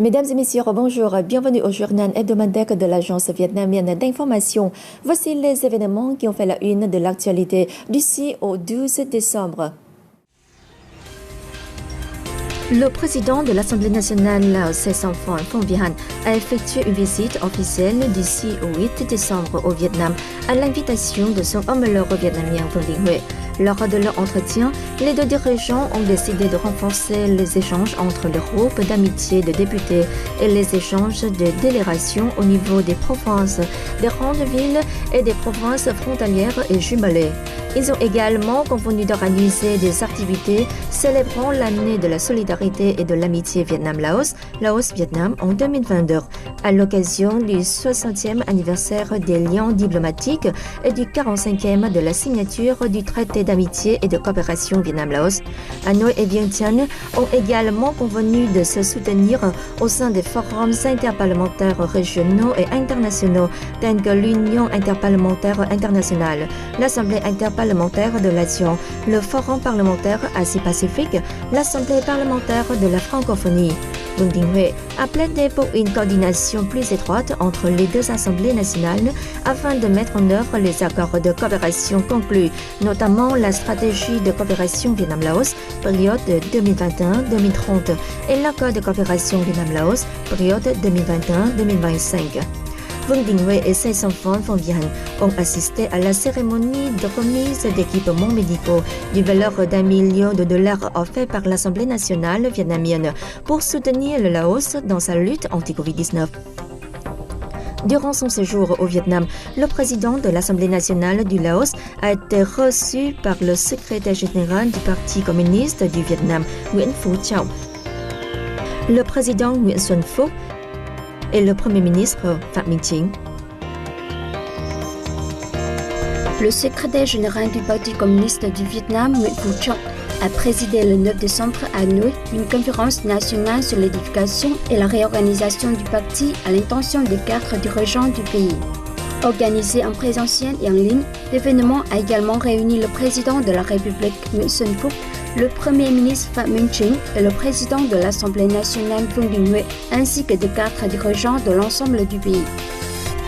Mesdames et messieurs, bonjour. Bienvenue au journal hebdomadaire de l'agence vietnamienne d'information. Voici les événements qui ont fait la une de l'actualité du 6 au 12 décembre. Le président de l'Assemblée nationale Laos Phan Vihan a effectué une visite officielle du 6 au 8 décembre au Vietnam à l'invitation de son homologue vietnamien Vương Đình Huệ. Lors de leur entretien, les deux dirigeants ont décidé de renforcer les échanges entre le groupe d'amitié de députés et les échanges de délégations au niveau des provinces, des grandes villes et des provinces frontalières et jumelées. Ils ont également convenu d'organiser des activités célébrant l'année de la solidarité et de l'amitié Vietnam-Laos, Laos-Vietnam en 2022, à l'occasion du 60e anniversaire des liens diplomatiques et du 45e de la signature du traité d'amitié et de coopération Vietnam-Laos. Hanoï et Vientiane ont également convenu de se soutenir au sein des forums interparlementaires régionaux et internationaux, tels que l'Union interparlementaire internationale, l'Assemblée interparlementaire de l'ASEAN, le Forum parlementaire Asie-Pacifique, l'Assemblée parlementaire de la francophonie. Vương Đình Huệ a plaidé pour une coordination plus étroite entre les deux assemblées nationales afin de mettre en œuvre les accords de coopération conclus, notamment la stratégie de coopération Vietnam-Laos, période 2021-2030, et l'accord de coopération Vietnam-Laos, période 2021-2025. Vương Đình Huệ et ses enfants Vihan ont assisté à la cérémonie de remise d'équipements médicaux d'une valeur d'1 million de dollars offert par l'Assemblée nationale vietnamienne pour soutenir le Laos dans sa lutte anti-Covid-19. Durant son séjour au Vietnam, le président de l'Assemblée nationale du Laos a été reçu par le secrétaire général du Parti communiste du Vietnam, Nguyễn Phú Trọng, le président Nguyễn Xuân Phúc et le Premier ministre Phạm Minh Chính. Le secrétaire général du Parti communiste du Vietnam, Nguyễn Phú Trọng, a présidé le 9 décembre à Hanoï une conférence nationale sur l'édification et la réorganisation du parti à l'intention des 4 dirigeants du pays. Organisé en présentiel et en ligne, l'événement a également réuni le président de la République, Nguyễn Xuân Phúc, le Premier ministre Phạm Minh Chính et le président de l'Assemblée nationale Vương Đình Huệ, ainsi que des 4 dirigeants de l'ensemble du pays.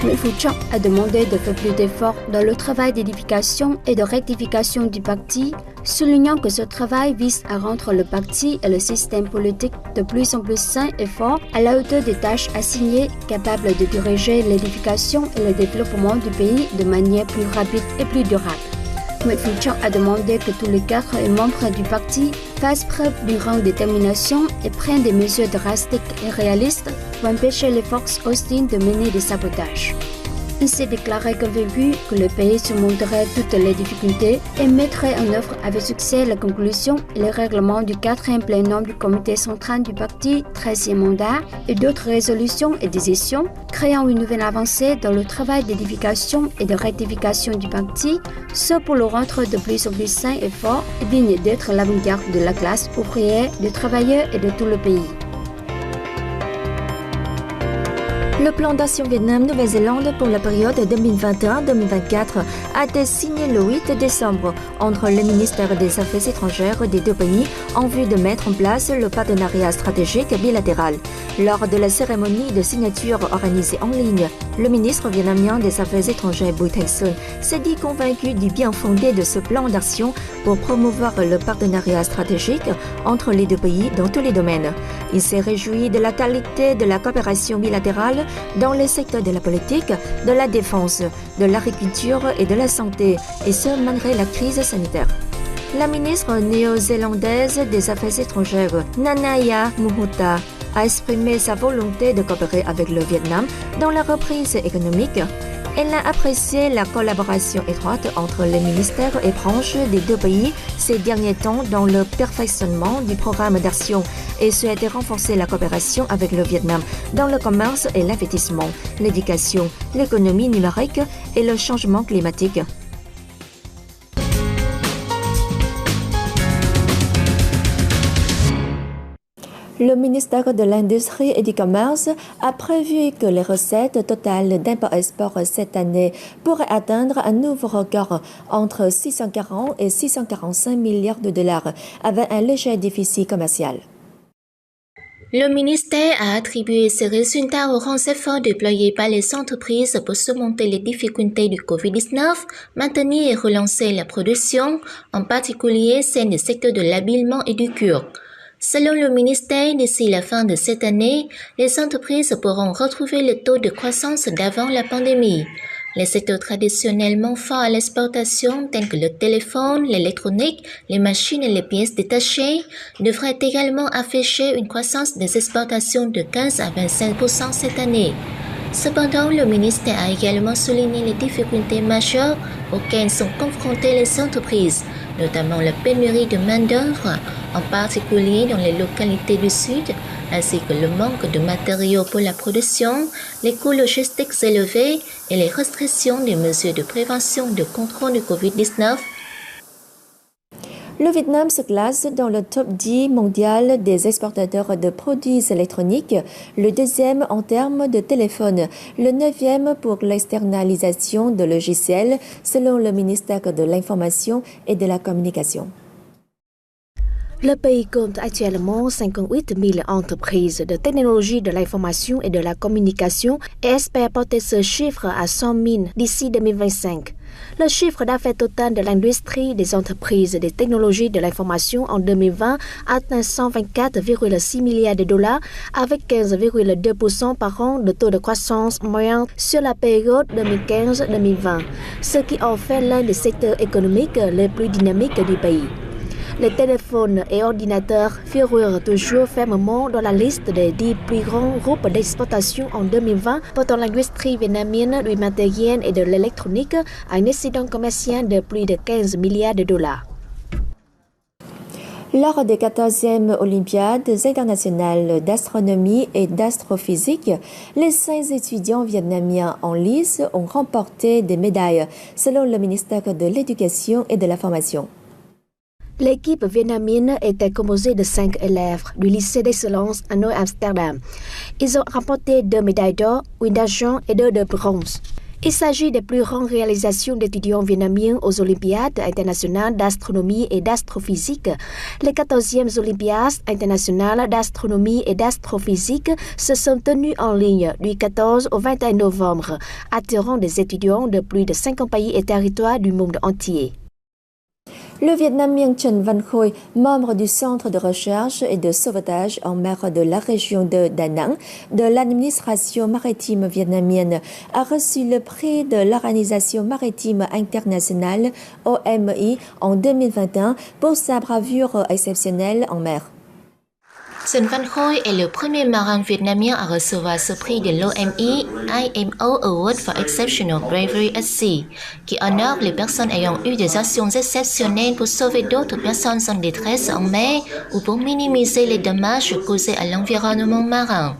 Nguyễn Phú Trọng a demandé de faire plus d'efforts dans le travail d'édification et de rectification du parti, soulignant que ce travail vise à rendre le parti et le système politique de plus en plus sain et fort à la hauteur des tâches assignées, capables de diriger l'édification et le développement du pays de manière plus rapide et plus durable. Nguyễn Phú Trọng a demandé que tous les 4 membres du parti fassent preuve d'une grande détermination et prennent des mesures drastiques et réalistes pour empêcher les forces hostiles de mener des sabotages. Il s'est déclaré convaincu que le pays surmonterait toutes les difficultés et mettrait en œuvre avec succès la conclusion et le règlement du 4e plénum du comité central du parti, 13e mandat, et d'autres résolutions et décisions, créant une nouvelle avancée dans le travail d'édification et de rectification du parti, ce pour le rendre de plus en plus sain et fort et digne d'être l'avant-garde de la classe ouvrière, des travailleurs et de tout le pays. Le plan d'action Vietnam-Nouvelle-Zélande pour la période 2021-2024 a été signé le 8 décembre entre le ministère des Affaires étrangères des deux pays en vue de mettre en place le partenariat stratégique bilatéral. Lors de la cérémonie de signature organisée en ligne, le ministre vietnamien des Affaires étrangères Bùi Thanh Sơn s'est dit convaincu du bien fondé de ce plan d'action pour promouvoir le partenariat stratégique entre les deux pays dans tous les domaines. Il s'est réjoui de la qualité de la coopération bilatérale dans les secteurs de la politique, de la défense, de l'agriculture et de la santé, et ce malgré la crise sanitaire. La ministre néo-zélandaise des Affaires étrangères, Nanaya Muhuta, a exprimé sa volonté de coopérer avec le Vietnam dans la reprise économique. Elle a apprécié la collaboration étroite entre les ministères et branches des deux pays ces derniers temps dans le perfectionnement du programme d'action et souhaité renforcer la coopération avec le Vietnam dans le commerce et l'investissement, l'éducation, l'économie numérique et le changement climatique. Le ministère de l'Industrie et du Commerce a prévu que les recettes totales d'import-export cette année pourraient atteindre un nouveau record entre 640 et 645 milliards de dollars, avec un léger déficit commercial. Le ministère a attribué ces résultats aux grands efforts déployés par les entreprises pour surmonter les difficultés du Covid-19, maintenir et relancer la production, en particulier celle des secteurs de l'habillement et du cuir. Selon le ministère, d'ici la fin de cette année, les entreprises pourront retrouver le taux de croissance d'avant la pandémie. Les secteurs traditionnellement forts à l'exportation, tels que le téléphone, l'électronique, les machines et les pièces détachées, devraient également afficher une croissance des exportations de 15 à 25% cette année. Cependant, le ministère a également souligné les difficultés majeures auxquelles sont confrontées les entreprises, notamment la pénurie de main-d'œuvre, en particulier dans les localités du Sud, ainsi que le manque de matériaux pour la production, les coûts logistiques élevés et les restrictions des mesures de prévention et de contrôle du Covid-19. Le Vietnam se classe dans le top 10 mondial des exportateurs de produits électroniques, le deuxième en termes de téléphones, le 9e pour l'externalisation de logiciels, selon le ministère de l'Information et de la Communication. Le pays compte actuellement 58 000 entreprises de technologie de l'information et de la communication et espère porter ce chiffre à 100 000 d'ici 2025. Le chiffre d'affaires total de l'industrie des entreprises des technologies de l'information en 2020 atteint 124,6 milliards de dollars avec 15,2% par an de taux de croissance moyen sur la période 2015-2020, ce qui en fait l'un des secteurs économiques les plus dynamiques du pays. Les téléphones et ordinateurs figurent toujours fermement dans la liste des 10 plus grands groupes d'exportation en 2020, portant l'industrie vietnamienne du matériel et de l'électronique à un excédent commercial de plus de 15 milliards de dollars. Lors des 14e Olympiades internationales d'astronomie et d'astrophysique, les 5 étudiants vietnamiens en lice ont remporté des médailles, selon le ministère de l'Éducation et de la Formation. L'équipe vietnamienne était composée de 5 élèves du lycée d'excellence à Amsterdam. Ils ont remporté 2 médailles d'or, 1 d'argent et 2 de bronze. Il s'agit des plus grandes réalisations d'étudiants vietnamiens aux Olympiades internationales d'astronomie et d'astrophysique. Les 14e Olympiades internationales d'astronomie et d'astrophysique se sont tenues en ligne du 14 au 21 novembre, attirant des étudiants de plus de 50 pays et territoires du monde entier. Le Vietnamien Trần Văn Khôi, membre du Centre de recherche et de sauvetage en mer de la région de Da Nang de l'administration maritime vietnamienne, a reçu le prix de l'Organisation maritime internationale OMI en 2021 pour sa bravoure exceptionnelle en mer. Trần Văn Khôi est le premier marin vietnamien à recevoir ce prix de l'OMI IMO Award for Exceptional Bravery at Sea, qui honore les personnes ayant eu des actions exceptionnelles pour sauver d'autres personnes en détresse en mer ou pour minimiser les dommages causés à l'environnement marin.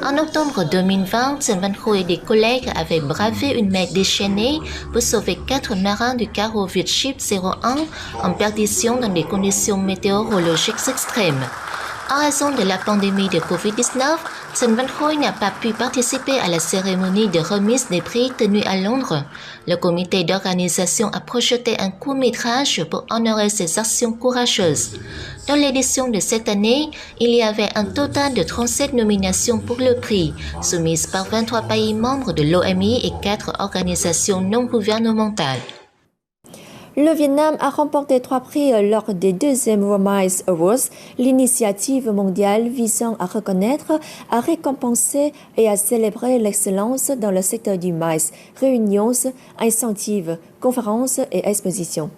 En octobre 2020, Trần Văn Khôi et des collègues avaient bravé une mer déchaînée pour sauver 4 marins du cargo Vietship 01 en perdition dans des conditions météorologiques extrêmes. En raison de la pandémie de Covid-19, Trần Văn Khôi n'a pas pu participer à la cérémonie de remise des prix tenue à Londres. Le comité d'organisation a projeté un court-métrage pour honorer ses actions courageuses. Dans l'édition de cette année, il y avait un total de 37 nominations pour le prix, soumises par 23 pays membres de l'OMI et 4 organisations non gouvernementales. Le Vietnam a remporté 3 prix lors des 2e World Awards, l'initiative mondiale visant à reconnaître, à récompenser et à célébrer l'excellence dans le secteur du maïs, réunions, incentives, conférences et expositions.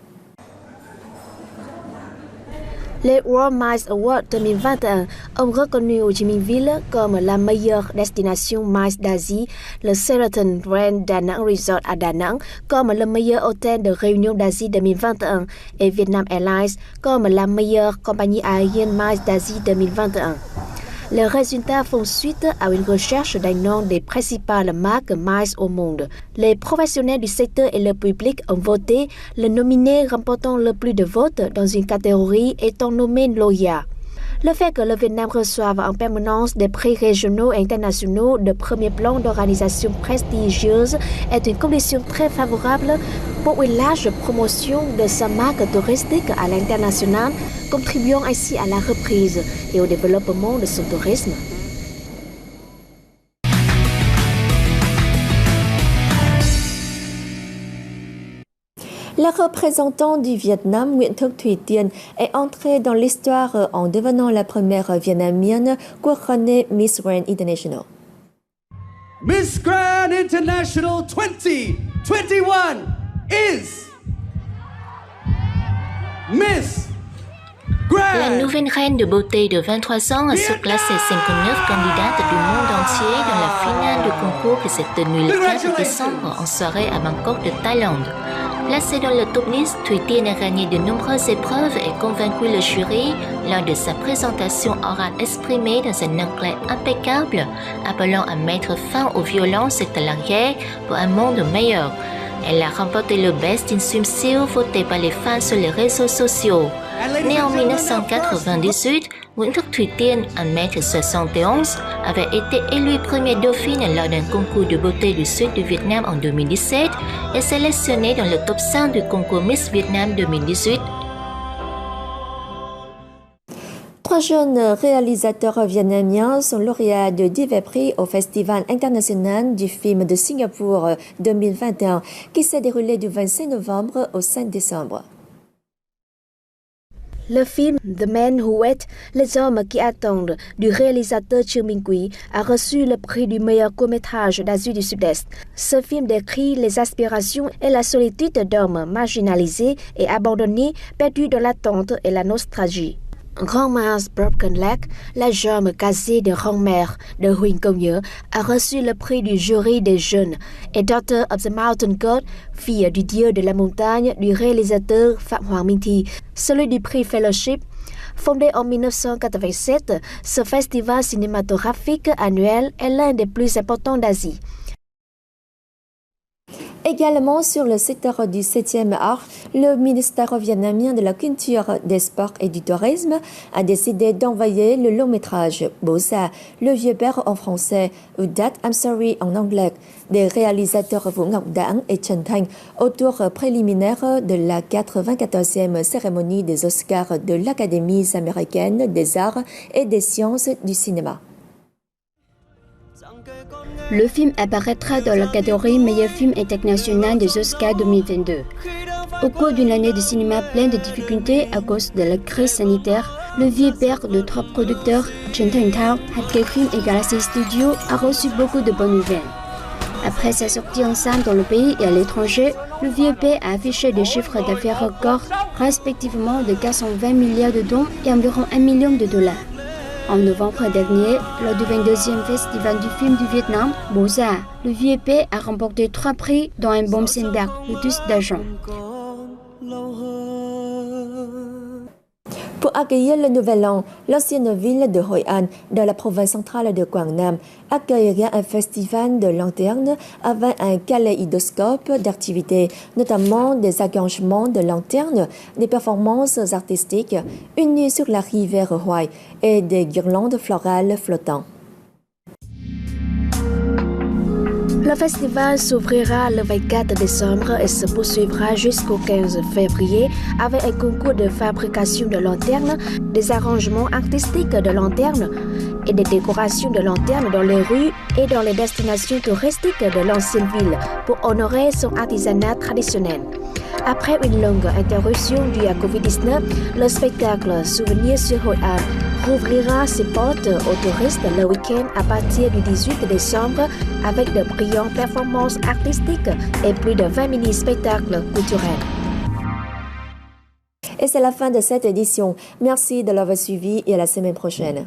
Les World Mice Awards 2021 ont reconnu Ho Chi Minh Ville comme la meilleure destination mice d'Asie, le Sheraton Grand Da Nang Resort à Da Nang comme le meilleur hôtel de réunion d'Asie 2021 et Vietnam Airlines comme la meilleure compagnie aérienne mice d'Asie 2021. Les résultats font suite à une recherche d'un nom des principales marques mice au monde. Les professionnels du secteur et le public ont voté, le nominé remportant le plus de votes dans une catégorie étant nommé lauréat. Le fait que le Vietnam reçoive en permanence des prix régionaux et internationaux de premier plan d'organisations prestigieuses est une condition très favorable pour une large promotion de sa marque touristique à l'international, contribuant ainsi à la reprise et au développement de son tourisme. Le représentant du Vietnam, Nguyễn Thúc Thủy Tiên, est entré dans l'histoire en devenant la première vietnamienne couronnée Miss Grand International. Miss Grand International 2021 is Miss Grand. La nouvelle reine de beauté de 23 ans a surclassé 59 candidates du monde entier dans la finale du concours qui s'est tenue le 4 décembre en soirée à Bangkok de Thaïlande. Placée dans le top list, Thủy Tiên a gagné de nombreuses épreuves et convaincu le jury lors de sa présentation orale exprimée dans un anglais impeccable, appelant à mettre fin aux violences salariales pour un monde meilleur. Elle a remporté le Best in Swimsuit voté par les fans sur les réseaux sociaux. Née en 1998, Nguyễn Thúc Thủy Tiên, 1m71, avait été élue première dauphine lors d'un concours de beauté du sud du Vietnam en 2017 et sélectionnée dans le top 5 du concours Miss Vietnam 2018. Trois jeunes réalisateurs vietnamiens sont lauréats de divers prix au Festival international du film de Singapour 2021 qui s'est déroulé du 25 novembre au 5 décembre. Le film The Men Who Wait, Les Hommes qui attendent, du réalisateur Trương Minh Quý, a reçu le prix du meilleur court-métrage d'Asie du Sud-Est. Ce film décrit les aspirations et la solitude d'hommes marginalisés et abandonnés, perdus dans l'attente et la nostalgie. Grandma's Broken Leg, la jambe cassée de grand-mère de Huỳnh Công Nhớ, a reçu le prix du jury des jeunes, et Daughter of the Mountain God, fille du dieu de la montagne du réalisateur Phạm Hoàng Minh Thi, celui du prix Fellowship. Fondé en 1987, ce festival cinématographique annuel est l'un des plus importants d'Asie. Également sur le secteur du 7e art, le ministère vietnamien de la Culture, des Sports et du Tourisme a décidé d'envoyer le long-métrage Bố Già, le vieux père en français ou Dad I'm Sorry en anglais des réalisateurs Vũ Ngọc Đảng et Trần Thanh au tour préliminaire de la 94e cérémonie des Oscars de l'Académie américaine des arts et des sciences du cinéma. Le film apparaîtra dans la catégorie meilleur film international des Oscars 2022. Au cours d'une année de cinéma pleine de difficultés à cause de la crise sanitaire, le vieux père de trois producteurs, Trần Thành Thao, HK Film et Galaxy Studio, a reçu beaucoup de bonnes nouvelles. Après sa sortie en salle dans le pays et à l'étranger, le vieux père a affiché des chiffres d'affaires records, respectivement de 420 milliards de dons et environ 1 million de dollars. En novembre dernier, lors du 22e Festival du film du Vietnam, Bố Già, le vieux père a remporté 3 prix, dont un Bom Sen Bạc, le disque d'argent. Pour accueillir le nouvel an, l'ancienne ville de Hội An, dans la province centrale de Quảng Nam, accueillera un festival de lanternes avec un kaléidoscope d'activités, notamment des arrangements de lanternes, des performances artistiques, une nuit sur la rivière Hoài et des guirlandes florales flottantes. Le festival s'ouvrira le 24 décembre et se poursuivra jusqu'au 15 février avec un concours de fabrication de lanternes, des arrangements artistiques de lanternes et des décorations de lanternes dans les rues et dans les destinations touristiques de l'ancienne ville pour honorer son artisanat traditionnel. Après une longue interruption due à Covid-19, le spectacle Souvenir sur Hội An rouvrira ses portes aux touristes le week-end à partir du 18 décembre avec de brillantes performances artistiques et plus de 20 mini-spectacles culturels. Et c'est la fin de cette édition. Merci de l'avoir suivi et à la semaine prochaine.